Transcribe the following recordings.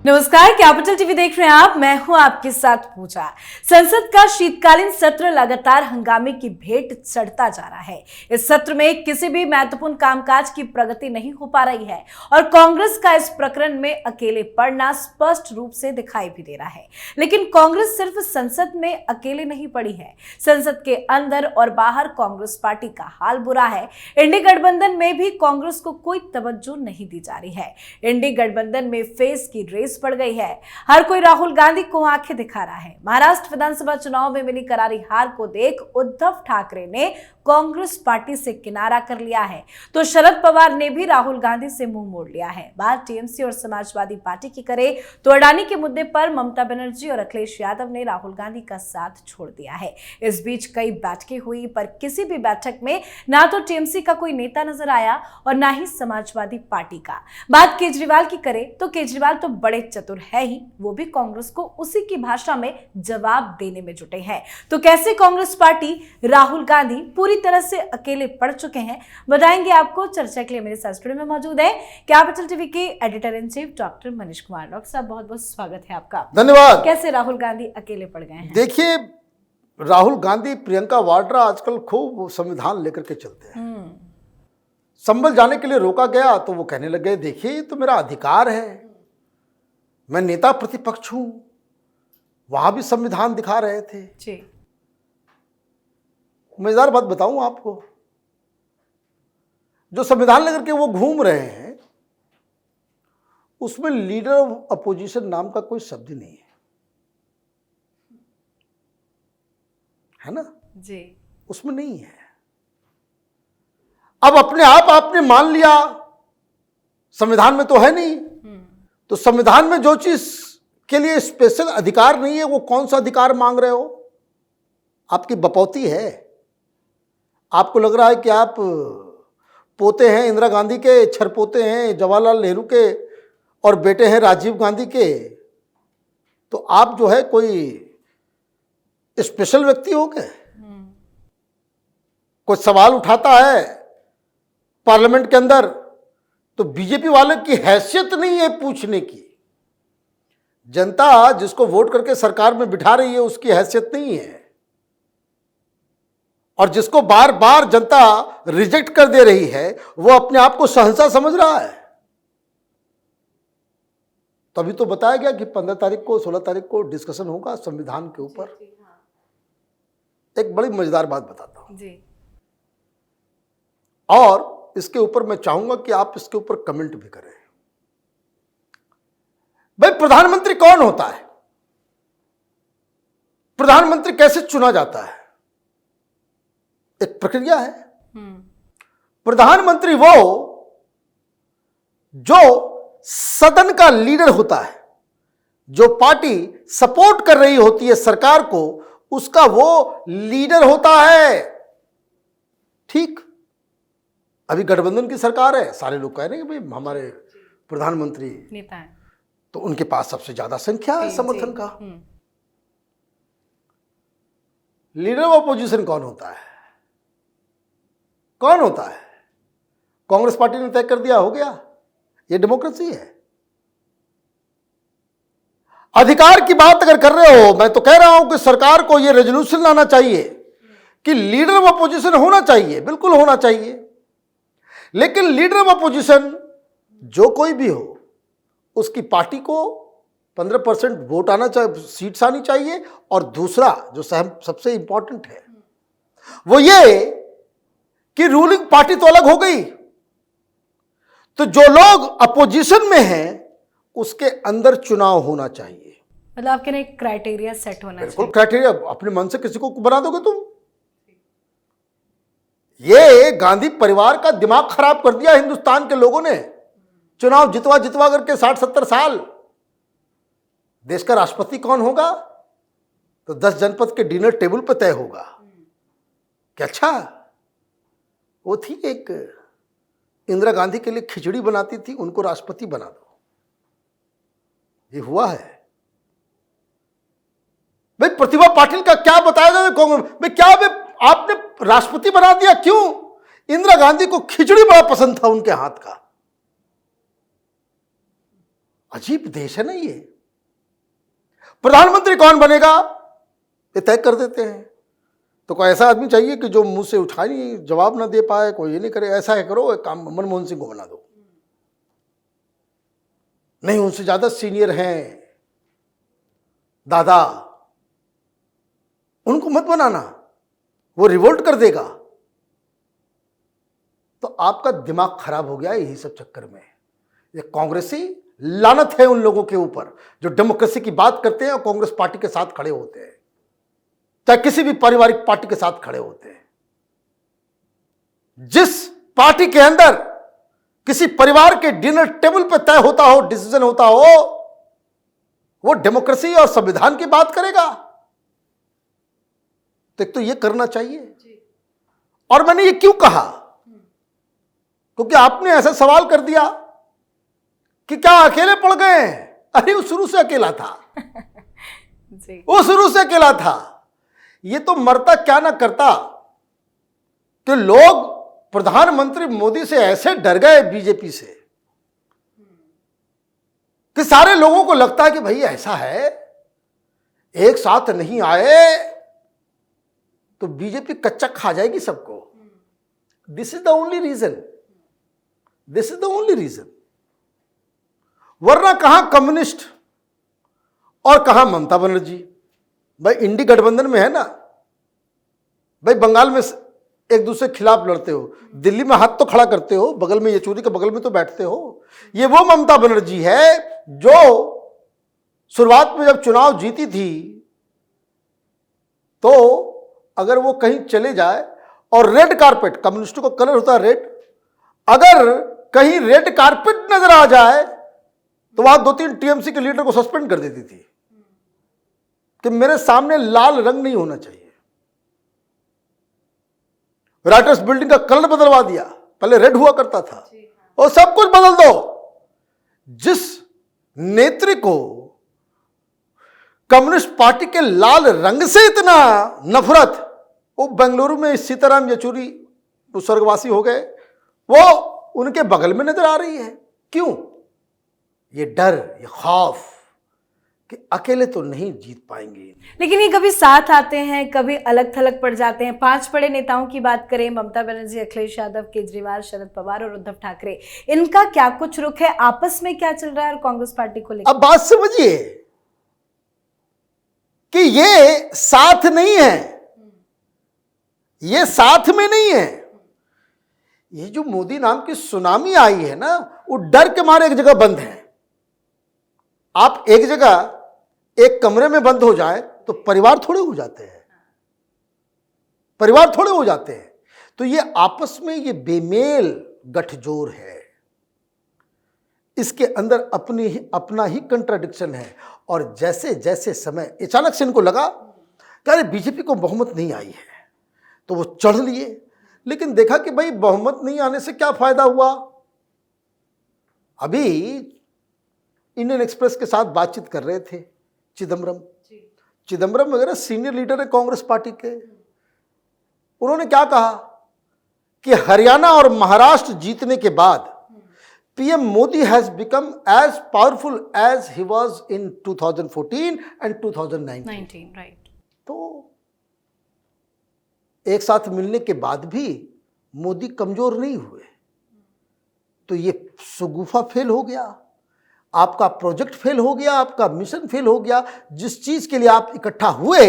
नमस्कार, capital TV देख रहे हैं आप। मैं हूं आपके साथ पूजा। संसद का शीतकालीन सत्र लगातार हंगामे की भेंट चढ़ता जा रहा है। इस सत्र में किसी भी महत्वपूर्ण कामकाज की प्रगति नहीं हो पा रही है और कांग्रेस का इस प्रकरण में अकेले पड़ना स्पष्ट रूप से दिखाई भी दे रहा है। लेकिन कांग्रेस सिर्फ संसद में अकेले नहीं पड़ी है। संसद के अंदर और बाहर कांग्रेस पार्टी का हाल बुरा है। इंडी गठबंधन में भी कांग्रेस को कोई तवज्जो नहीं दी जा रही है। इंडी गठबंधन में फेस की रेस पड़ गई है। हर कोई राहुल गांधी को आंखें दिखा रहा है। महाराष्ट्र विधानसभा चुनाव में मिली करारी हार को देख उद्धव ठाकरे ने कांग्रेस पार्टी से किनारा कर लिया है, तो शरद पवार ने भी राहुल गांधी से मुंह मोड़ लिया है। बात टीएमसी और समाजवादी पार्टी की करें तो अडानी के मुद्दे पर ममता बनर्जी और अखिलेश यादव ने राहुल गांधी का साथ छोड़ दिया है। इस बीच कई बैठकें हुई, पर किसी भी बैठक में ना तो टीएमसी का कोई नेता नजर आया और ना ही समाजवादी पार्टी का। बात केजरीवाल की करें तो केजरीवाल तो बड़े चतुर है ही, वो भी कांग्रेस को उसी की भाषा में जवाब देने में जुटे हैं। तो कैसे कांग्रेस पार्टी राहुल गांधी पूरी तरह से अकेले पड़ चुके हैं, बताएंगे आपको। चर्चा के लिए मेरे साथ स्टूडियो में मौजूद है कैपिटल टीवी के editor in chief doctor Manish Kumar. Doctor साहब, बहुत बहुत स्वागत है आपका। धन्यवाद। कैसे राहुल गांधी अकेले पड़ गए हैं? देखिए, राहुल गांधी, प्रियंका वाड्रा आजकल खूब संविधान लेकर के चलते हैं। संभल जाने के लिए रोका गया तो वो कहने लगे, देखिए ये तो मेरा अधिकार है, मैं नेता प्रतिपक्ष हूं। वहां भी संविधान दिखा रहे थे जी। मजेदार बात बताऊं आपको, जो संविधान लेकर के वो घूम रहे हैं उसमें लीडर ऑफ अपोजिशन नाम का कोई शब्द नहीं है ना जी। उसमें नहीं है। अब अपने आप आपने मान लिया संविधान में तो है नहीं, तो संविधान में जो चीज के लिए स्पेशल अधिकार नहीं है वो कौन सा अधिकार मांग रहे हो? आपकी बपौती है। आपको लग रहा है कि आप पोते हैं इंदिरा गांधी के, छरपोते हैं जवाहरलाल नेहरू के और बेटे हैं राजीव गांधी के, तो आप जो है कोई स्पेशल व्यक्ति हो गए। कोई सवाल उठाता है पार्लियामेंट के अंदर तो बीजेपी वाले की हैसियत नहीं है पूछने की। जनता जिसको वोट करके सरकार में बिठा रही है उसकी हैसियत नहीं है, और जिसको बार बार जनता रिजेक्ट कर दे रही है वो अपने आप को शहंशाह समझ रहा है। तभी तो बताया गया कि 15 तारीख को 16 तारीख को डिस्कशन होगा संविधान के ऊपर। एक बड़ी मजेदार बात बताता हूं जी। और इसके ऊपर मैं चाहूंगा कि आप इसके ऊपर कमेंट भी करें। भाई, प्रधानमंत्री कौन होता है? प्रधानमंत्री कैसे चुना जाता है? एक प्रक्रिया है। प्रधानमंत्री वो जो सदन का लीडर होता है, जो पार्टी सपोर्ट कर रही होती है सरकार को, उसका वो लीडर होता है। ठीक, अभी गठबंधन की सरकार है, सारे लोग कह रहे हैं कि भाई हमारे प्रधानमंत्री नेता है, तो उनके पास सबसे ज्यादा संख्या है समर्थन का। लीडर ऑफ अपोजिशन कौन होता है? कौन होता है? कांग्रेस पार्टी ने तय कर दिया, हो गया। ये डेमोक्रेसी है। अधिकार की बात अगर कर रहे हो, मैं तो कह रहा हूं कि सरकार को यह रेजोल्यूशन लाना चाहिए कि लीडर ऑफ अपोजिशन होना चाहिए, बिल्कुल होना चाहिए। लेकिन लीडर ऑफ अपोजिशन जो कोई भी हो, उसकी पार्टी को 15% वोट आना चाहिए, सीट्स आनी चाहिए। और दूसरा जो सबसे इंपॉर्टेंट है वो ये कि रूलिंग पार्टी तो अलग हो गई, तो जो लोग अपोजिशन में हैं उसके अंदर चुनाव होना चाहिए। मतलब आपके लिए एक क्राइटेरिया सेट होना चाहिए। बिल्कुल क्राइटेरिया। अपने मन से किसी को बना दोगे तुम? ये गांधी परिवार का दिमाग खराब कर दिया हिंदुस्तान के लोगों ने। चुनाव जितवा जितवा करके 60-70 साल। देश का राष्ट्रपति कौन होगा तो 10 जनपद के डिनर टेबल पर तय होगा। क्या अच्छा, वो थी एक इंदिरा गांधी के लिए खिचड़ी बनाती थी, उनको राष्ट्रपति बना दो। ये हुआ है। भाई, प्रतिभा पाटिल का क्या बताया जाए कांग्रेस भाई, क्या आपने राष्ट्रपति बना दिया? क्यों? इंदिरा गांधी को खिचड़ी बड़ा पसंद था उनके हाथ का। अजीब देश है ना ये। प्रधानमंत्री कौन बनेगा ये तय कर देते हैं। तो कोई ऐसा आदमी चाहिए कि जो मुंह से उठा नहीं, जवाब ना दे पाए, कोई ये नहीं करे, ऐसा है करो, एक काम मनमोहन सिंह को बना दो। नहीं, उनसे ज्यादा सीनियर हैं दादा, उनको मत बनाना, वो रिवोल्ट कर देगा। तो आपका दिमाग खराब हो गया यही सब चक्कर में। ये कांग्रेसी लानत है उन लोगों के ऊपर जो डेमोक्रेसी की बात करते हैं और कांग्रेस पार्टी के साथ खड़े होते हैं, चाहे किसी भी पारिवारिक पार्टी के साथ खड़े होते हैं। जिस पार्टी के अंदर किसी परिवार के डिनर टेबल पर तय होता हो, डिसीजन होता हो, वो डेमोक्रेसी और संविधान की बात करेगा। तो एक तो ये करना चाहिए। और मैंने ये क्यों कहा, क्योंकि आपने ऐसा सवाल कर दिया कि क्या अकेले पड़ गए। अरे वो शुरू से अकेला था वो शुरू से अकेला था। ये तो मरता क्या ना करता कि लोग प्रधानमंत्री मोदी से ऐसे डर गए बीजेपी से कि सारे लोगों को लगता है कि भाई ऐसा है, एक साथ नहीं आए तो बीजेपी कच्चा खा जाएगी सबको। This is the only reason, this is the only reason. वरना कहां कम्युनिस्ट और कहां ममता बनर्जी। भाई इंडी गठबंधन में है ना, भाई बंगाल में एक दूसरे के खिलाफ लड़ते हो, दिल्ली में हाथ तो खड़ा करते हो, बगल में येचुरी के बगल में तो बैठते हो। ये वो ममता बनर्जी है जो शुरुआत में जब चुनाव जीती थी तो अगर वो कहीं चले जाए और रेड कारपेट, कम्युनिस्टों का कलर होता है रेड, अगर कहीं रेड कारपेट नजर आ जाए तो वहां 2-3 टीएमसी के लीडर को सस्पेंड कर देती थी कि मेरे सामने लाल रंग नहीं होना चाहिए। राइटर्स बिल्डिंग का कलर बदलवा दिया, पहले रेड हुआ करता था, और सब कुछ बदल दो। जिस नेत्री को कम्युनिस्ट पार्टी के लाल रंग से इतना नफरत, वो बेंगलुरु में सीताराम येचुरी वो स्वर्गवासी हो गए, वो उनके बगल में नजर आ रही है। क्यों? ये डर, ये खौफ कि अकेले तो नहीं जीत पाएंगे। लेकिन ये कभी साथ आते हैं, कभी अलग थलग पड़ जाते हैं। 5 बड़े नेताओं की बात करें, ममता बनर्जी, अखिलेश यादव, केजरीवाल, शरद पवार और उद्धव ठाकरे, इनका क्या कुछ रुख है, आपस में क्या चल रहा है और कांग्रेस पार्टी को लेकर? अब बात समझिए कि ये साथ नहीं है, ये साथ में नहीं है। ये जो मोदी नाम की सुनामी आई है ना, वो डर के मारे एक जगह बंद है। आप एक जगह एक कमरे में बंद हो जाए तो परिवार थोड़े हो जाते हैं, परिवार थोड़े हो जाते हैं। तो ये आपस में ये बेमेल गठजोड़ है, इसके अंदर अपना ही कंट्राडिक्शन है। और जैसे जैसे समय अचानक से इनको लगा कि अरे बीजेपी को बहुमत नहीं आई है, तो वो चढ़ लिए। लेकिन देखा कि भाई बहुमत नहीं आने से क्या फायदा हुआ। अभी इंडियन एक्सप्रेस के साथ बातचीत कर रहे थे चिदम्बरम वगैरह सीनियर लीडर है कांग्रेस पार्टी के। उन्होंने क्या कहा कि हरियाणा और महाराष्ट्र जीतने के बाद PM Modi has become as powerful as he was in 2014 and 2019। Right. तो एक साथ मिलने के बाद भी मोदी कमजोर नहीं हुए। तो ये शगुफा फेल हो गया, आपका प्रोजेक्ट फेल हो गया, आपका मिशन फेल हो गया। जिस चीज के लिए आप इकट्ठा हुए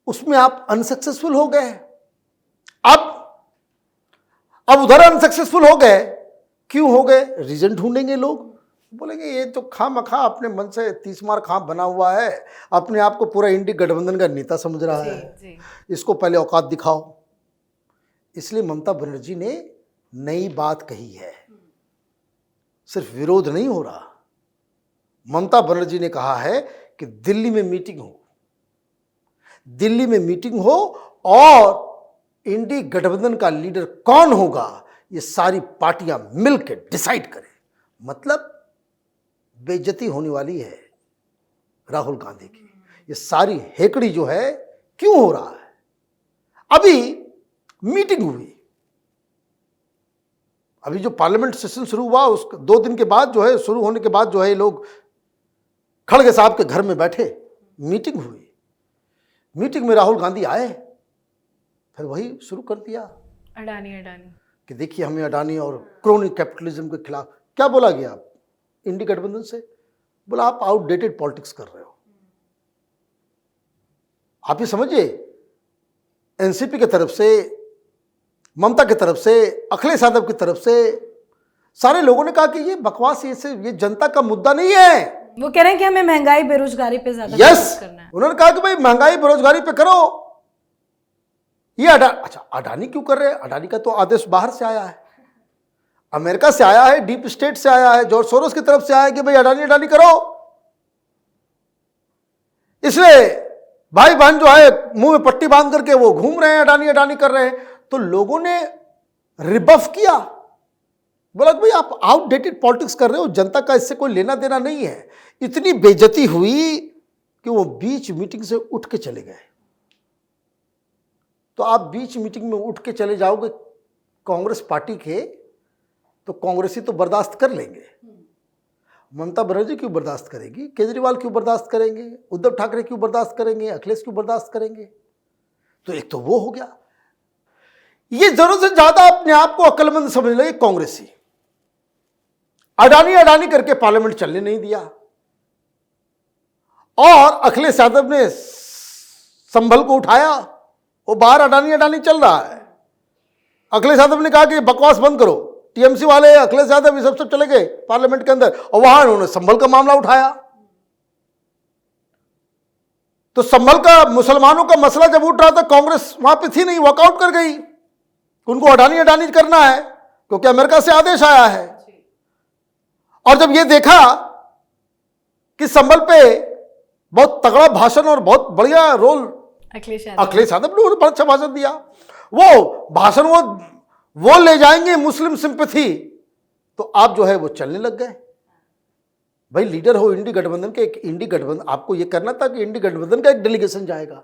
उसमें आप अनसक्सेसफुल हो गए। अब उधर अनसक्सेसफुल हो गए, क्यों हो गए? रीजन ढूंढेंगे लोग, बोलेंगे ये तो खामखा अपने मन से 30 मार खां बना हुआ है, अपने आप को पूरा इंडी गठबंधन का नेता समझ रहा है, इसको पहले औकात दिखाओ। इसलिए ममता बनर्जी ने नई बात कही है, सिर्फ विरोध नहीं हो रहा। ममता बनर्जी ने कहा है कि दिल्ली में मीटिंग हो, दिल्ली में मीटिंग हो और इंडी गठबंधन का लीडर कौन होगा ये सारी पार्टियां मिलकर डिसाइड करें। मतलब बेइज्जती होने वाली है राहुल गांधी की। ये सारी हेकड़ी जो है क्यों हो रहा है? अभी मीटिंग हुई, अभी जो पार्लियामेंट सेशन शुरू हुआ उस 2 दिन के बाद जो है, शुरू होने के बाद जो है, लोग खड़गे साहब के घर में बैठे, मीटिंग हुई। मीटिंग में राहुल गांधी आए, फिर वही शुरू कर दिया अडानी कि देखिए हमें अडानी और क्रोनी कैपिटलिज्म के खिलाफ। क्या बोला गया इंडी गठबंधन से? बोला आप आउटडेटेड पॉलिटिक्स कर रहे हो। आप ये समझिए, एनसीपी की तरफ से, ममता की तरफ से, अखिलेश यादव की तरफ से सारे लोगों ने कहा कि ये बकवास, ये जनता का मुद्दा नहीं है। वो कह रहे हैं कि हमें महंगाई बेरोजगारी पे ज्यादा यस, फोकस करना है। उन्होंने कहा कि भाई महंगाई बेरोजगारी पे करो। ये अच्छा, अडानी क्यों कर रहे हैं? अडानी का तो आदेश बाहर से आया है, अमेरिका से आया है, डीप स्टेट से आया है, जॉर्ज सोरोस की तरफ से आया है कि भाई अडानी अडानी करो। इसलिए भाई बहन जो है मुंह में पट्टी बांध करके वो घूम रहे हैं, अडानी अडानी कर रहे हैं। तो लोगों ने रिबफ किया, बोला कि भाई आप आउटडेटेड पॉलिटिक्स कर रहे हो, जनता का इससे कोई लेना देना नहीं है। इतनी बेइज्जती हुई कि वो बीच मीटिंग से उठ के चले गए। तो आप बीच मीटिंग में उठ के चले जाओगे कांग्रेस पार्टी के, तो कांग्रेसी तो बर्दाश्त कर लेंगे, ममता बनर्जी क्यों बर्दाश्त करेगी? केजरीवाल क्यों बर्दाश्त करेंगे? उद्धव ठाकरे क्यों बर्दाश्त करेंगे? अखिलेश क्यों बर्दाश्त करेंगे? तो एक तो वो हो गया। ये जरूरत से ज्यादा अपने आप को अक्लमंद समझ लगे कांग्रेसी। अडानी अडानी करके पार्लियामेंट चलने नहीं दिया, और अखिलेश यादव ने संभल को उठाया, वो बाहर अडानी अडानी चल रहा है। अखिलेश यादव ने कहा कि बकवास बंद करो, टीएमसी वाले, अखिलेश यादव ये सब चले गए पार्लियामेंट के अंदर, और वहां उन्होंने संभल का मामला उठाया। तो संभल का, मुसलमानों का मसला जब उठ रहा था, कांग्रेस वहां पे थी नहीं, वॉकआउट कर गई। उनको अडानी अडानी करना है क्योंकि अमेरिका से आदेश आया है। और जब ये देखा कि संभल पे बहुत तगड़ा भाषण और बहुत बढ़िया रोल अखिलेश यादव ने बहुत अच्छा भाषण दिया, वो भाषण वो ले जाएंगे मुस्लिम सिंपैथी, तो आप जो है वो चलने लग गए। भाई लीडर हो इंडी गठबंधन के, एक इंडी गठबंधन, आपको ये करना था कि इंडी गठबंधन का एक डेलीगेशन जाएगा,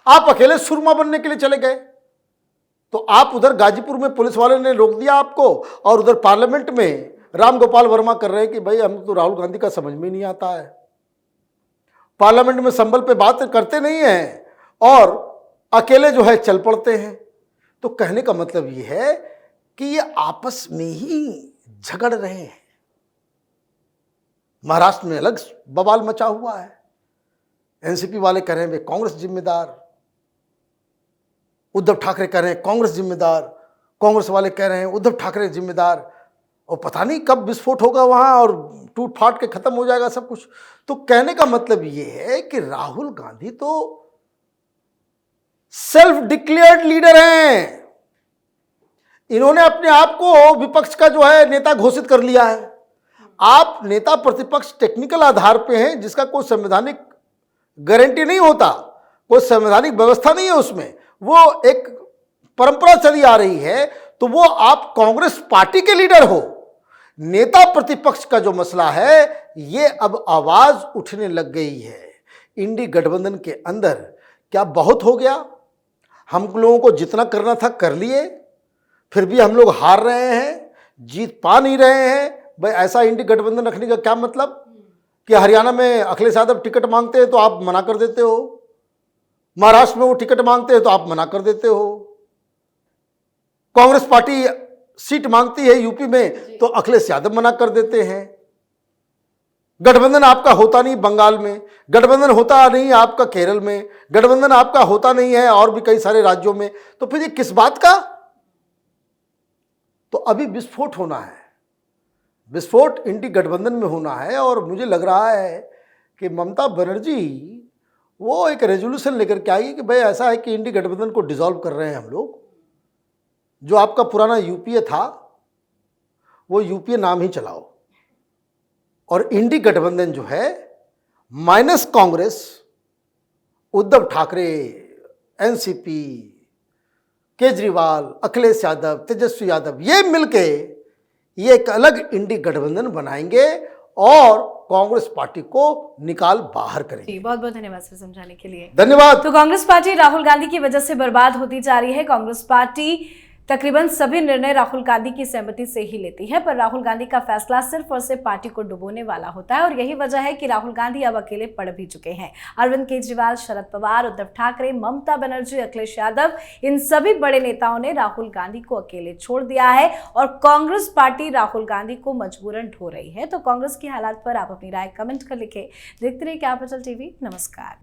आप अकेले सुरमा बनने के लिए चले गए। तो आप उधर गाजीपुर में पुलिस वाले ने रोक दिया आपको, और उधर पार्लियामेंट में राम गोपाल वर्मा कर रहे हैं कि भाई हम तो राहुल गांधी का समझ में नहीं आता है, पार्लियामेंट में संभल पे बात करते नहीं हैं और अकेले जो है चल पड़ते हैं। तो कहने का मतलब ये है कि ये आपस में ही झगड़ रहे हैं। महाराष्ट्र में अलग बवाल मचा हुआ है, एनसीपी वाले कह रहे हैं कांग्रेस जिम्मेदार, उद्धव ठाकरे कह रहे हैं कांग्रेस जिम्मेदार, कांग्रेस वाले कह रहे हैं उद्धव ठाकरे जिम्मेदार, और पता नहीं कब विस्फोट होगा वहां और टूट फाट के खत्म हो जाएगा सब कुछ। तो कहने का मतलब यह है कि राहुल गांधी तो सेल्फ डिक्लेयर्ड लीडर हैं, इन्होंने अपने आप को विपक्ष का जो है नेता घोषित कर लिया है। आप नेता प्रतिपक्ष टेक्निकल आधार पे हैं, जिसका कोई संवैधानिक गारंटी नहीं होता, कोई संवैधानिक व्यवस्था नहीं है उसमें, वो एक परंपरा चली आ रही है। तो वो आप कांग्रेस पार्टी के लीडर हो, नेता प्रतिपक्ष का जो मसला है ये अब आवाज उठने लग गई है इंडी गठबंधन के अंदर। क्या बहुत हो गया? हम लोगों को जितना करना था कर लिए, फिर भी हम लोग हार रहे हैं, जीत पा नहीं रहे हैं। भाई ऐसा इंडी गठबंधन रखने का क्या मतलब कि हरियाणा में अखिलेश यादव टिकट मांगते हैं तो आप मना कर देते हो, महाराष्ट्र में वो टिकट मांगते हैं तो आप मना कर देते हो, कांग्रेस पार्टी सीट मांगती है यूपी में तो अखिलेश यादव मना कर देते हैं। गठबंधन आपका होता नहीं बंगाल में, गठबंधन होता नहीं आपका केरल में, गठबंधन आपका होता नहीं है और भी कई सारे राज्यों में। तो फिर ये किस बात का? तो अभी विस्फोट होना है, विस्फोट इंडी गठबंधन में होना है। और मुझे लग रहा है कि ममता बनर्जी वो एक रेजोल्यूशन लेकर के आई कि भाई ऐसा है कि इंडी गठबंधन को डिसॉल्व कर रहे हैं हम लोग, जो आपका पुराना यूपीए था वो यूपीए नाम ही चलाओ, और इंडी गठबंधन जो है माइनस कांग्रेस, उद्धव ठाकरे, एनसीपी, केजरीवाल, अखिलेश यादव, तेजस्वी यादव, ये मिलके ये एक अलग इंडी गठबंधन बनाएंगे और कांग्रेस पार्टी को निकाल बाहर करेंगे। बहुत बहुत धन्यवाद सर समझाने के लिए। धन्यवाद। तो कांग्रेस पार्टी राहुल गांधी की वजह से बर्बाद होती जा रही है। कांग्रेस पार्टी तकरीबन सभी निर्णय राहुल गांधी की सहमति से ही लेती है, पर राहुल गांधी का फैसला सिर्फ और सिर्फ पार्टी को डुबोने वाला होता है और यही वजह है कि राहुल गांधी अब अकेले पड़ भी चुके हैं। अरविंद केजरीवाल, शरद पवार, उद्धव ठाकरे, ममता बनर्जी, अखिलेश यादव, इन सभी बड़े नेताओं ने राहुल गांधी को अकेले छोड़ दिया है और कांग्रेस पार्टी राहुल गांधी को मजबूरन ढो रही है। तो कांग्रेस की हालात पर आप अपनी राय कमेंट कर लिखें। देखते रहिए कैपिटल टीवी। नमस्कार।